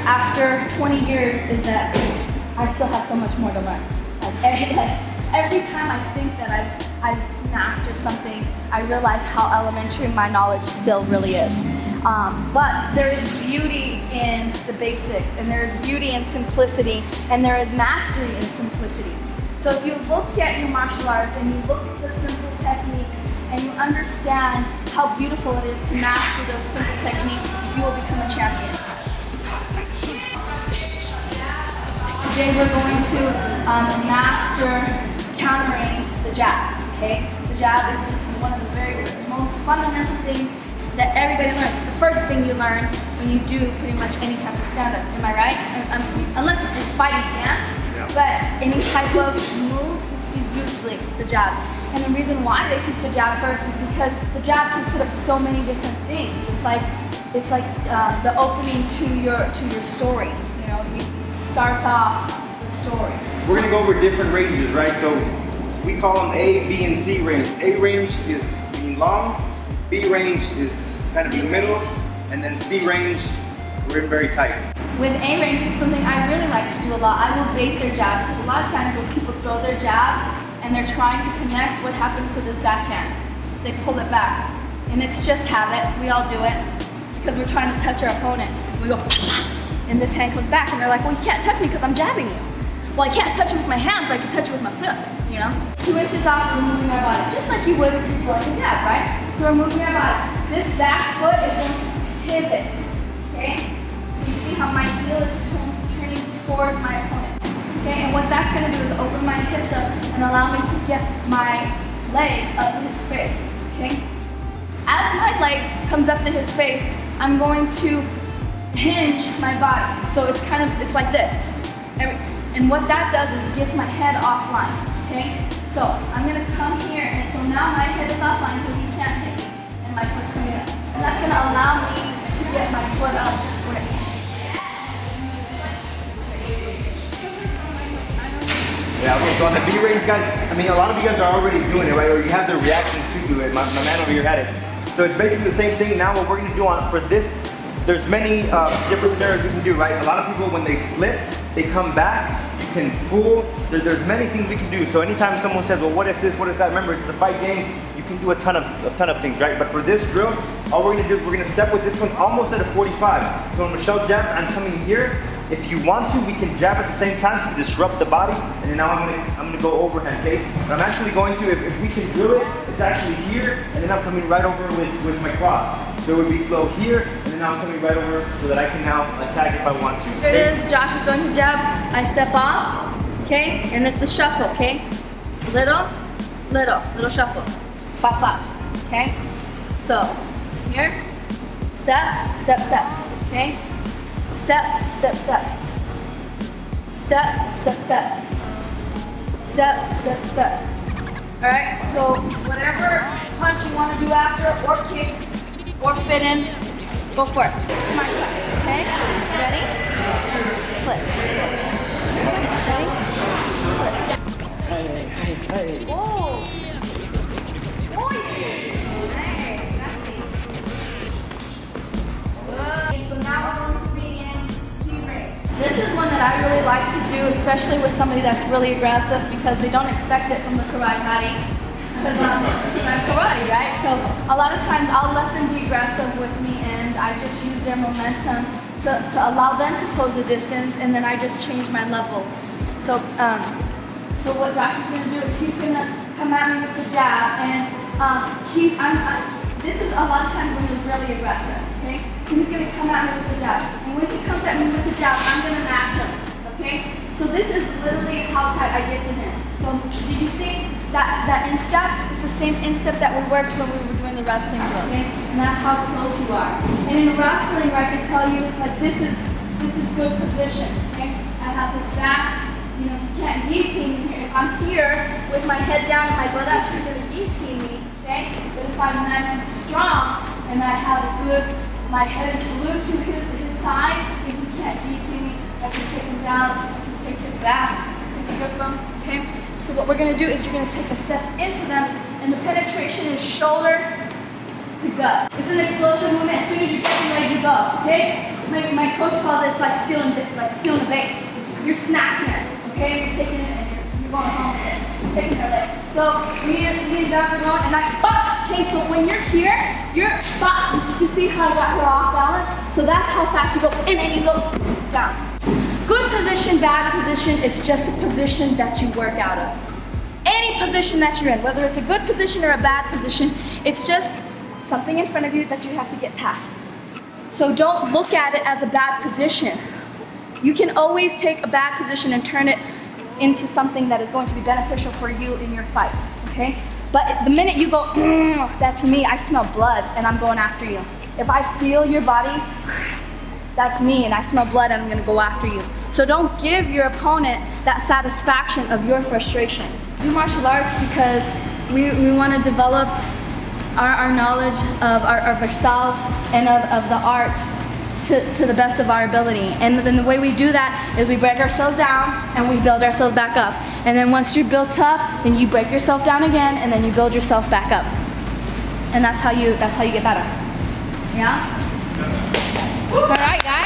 after 20 years is that I still have so much more to learn. Every time I think that I've mastered something, I realize how elementary my knowledge still really is. But there is beauty in the basics, and there is beauty in simplicity, and there is mastery in simplicity. So if you look at your martial arts and you look at the simple techniques and you understand how beautiful it is to master those simple techniques, you will become a champion. Today we're going to master countering the jab, okay? The jab is just one of the very most fundamental things that everybody learns. It's the first thing you learn when you do pretty much any type of stand-up, am I right? Unless it's just fighting stance. But any type of move is usually the jab. And the reason why they teach the jab first is because the jab can set up so many different things. It's like the opening to your story. You know, you start off the story. We're gonna go over different ranges, right? So we call them A, B, and C range. A range is being long, B range is kind of in the middle, and then C range, we're very tight. With A range, it's something I really like to do a lot. I will bait their jab, because a lot of times when people throw their jab and they're trying to connect, what happens to this backhand? They pull it back. And it's just habit. We all do it because we're trying to touch our opponent. We go, and this hand comes back, and they're like, well, you can't touch me because I'm jabbing you. Well, I can't touch you with my hand, but I can touch you with my foot, you know? 2 inches off, we're moving our body, just like you would if you're throwing a jab, right? So we're moving our body. This back foot is going to pivot, okay? You see how my heel is turning towards my opponent. Okay, and what that's going to do is open my hips up and allow me to get my leg up to his face. Okay? As my leg comes up to his face, I'm going to hinge my body. So it's like this. And what that does is it gets my head offline. Okay? So I'm going to come here, and so now my head is offline so he can't hit me. And my foot's coming up. And that's going to allow me to get my foot up where it is. Yeah, okay, so on the B range, guys, I mean, a lot of you guys are already doing it, right? Or you have the reaction to do it. My man over here had it. So it's basically the same thing. Now what we're gonna do for this, there's many different scenarios you can do, right? A lot of people, when they slip, they come back, you can pull. There's many things we can do. So anytime someone says, well, what if this, what if that? Remember, it's a fight game. You can do a ton of things, right? But for this drill, all we're gonna do is we're gonna step with this one almost at a 45. So when Michelle jabs, I'm coming here. If you want to, we can jab at the same time to disrupt the body. And then now I'm gonna go overhand, okay? But I'm actually going to, if we can drill it, it's actually here, and then I'm coming right over with my cross. So it would be slow here, and then now I'm coming right over so that I can now attack if I want to. Here it is, Josh is throwing his jab. I step off, okay? And it's the shuffle, okay? Little shuffle. Pop, pop, okay? So, here, step, step, step, okay? Step, step, step. Step, step, step. Step, step, step. Alright, so whatever punch you want to do after, or kick, or fit in, go for it. It's my choice, okay? Ready? Flip. Ready? Flip. Hey. Whoa! This is one that I really like to do, especially with somebody that's really aggressive, because they don't expect it from the Karate Hottie. Because I'm karate, right? So a lot of times I'll let them be aggressive with me, and I just use their momentum to allow them to close the distance, and then I just change my levels. So what Josh is going to do is he's going to come at me with the jab, and this is a lot of times when he's really aggressive, okay? He's going to come at me with the jab. And when he comes at me with the jab, I'm going to match him, okay? So this is literally how tight I get to him. So did you see that instep? It's the same instep that we worked when we were doing the wrestling drill, okay? And that's how close you are. And in wrestling, I can tell you that this is good position, okay? I have this back. You know, you can't guillotine me here. If I'm here with my head down and my butt up, you're going to guillotine me, okay? But if I'm nice and strong and I have a good, my head is glued to his side, if he can't guillotine me, I can take him down, I can take his back, I can strip him, okay? So what we're going to do is you're going to take a step into them, and the penetration is shoulder to gut. It's an explosive movement. As soon as you get your leg, you go. Okay? My coach calls it like stealing a base. You're snatching it. Okay? You're taking it and you're going home with it. You're taking their leg. So me and Dad are going, and I bop. Okay, so when you're here, you're bop. Did you see how I got her off balance? So that's how fast you go in and you go down. Good position, bad position, it's just a position that you work out of. Any position that you're in, whether it's a good position or a bad position, it's just something in front of you that you have to get past. So don't look at it as a bad position. You can always take a bad position and turn it into something that is going to be beneficial for you in your fight, okay? But the minute you go, that's me, I smell blood and I'm going after you. If I feel your body, that's me and I smell blood and I'm gonna go after you. So don't give your opponent that satisfaction of your frustration. Do martial arts because we want to develop our knowledge of ourselves and of the art to the best of our ability. And then the way we do that is we break ourselves down and we build ourselves back up. And then once you're built up, then you break yourself down again and then you build yourself back up. And that's how you get better. Yeah? All right, guys.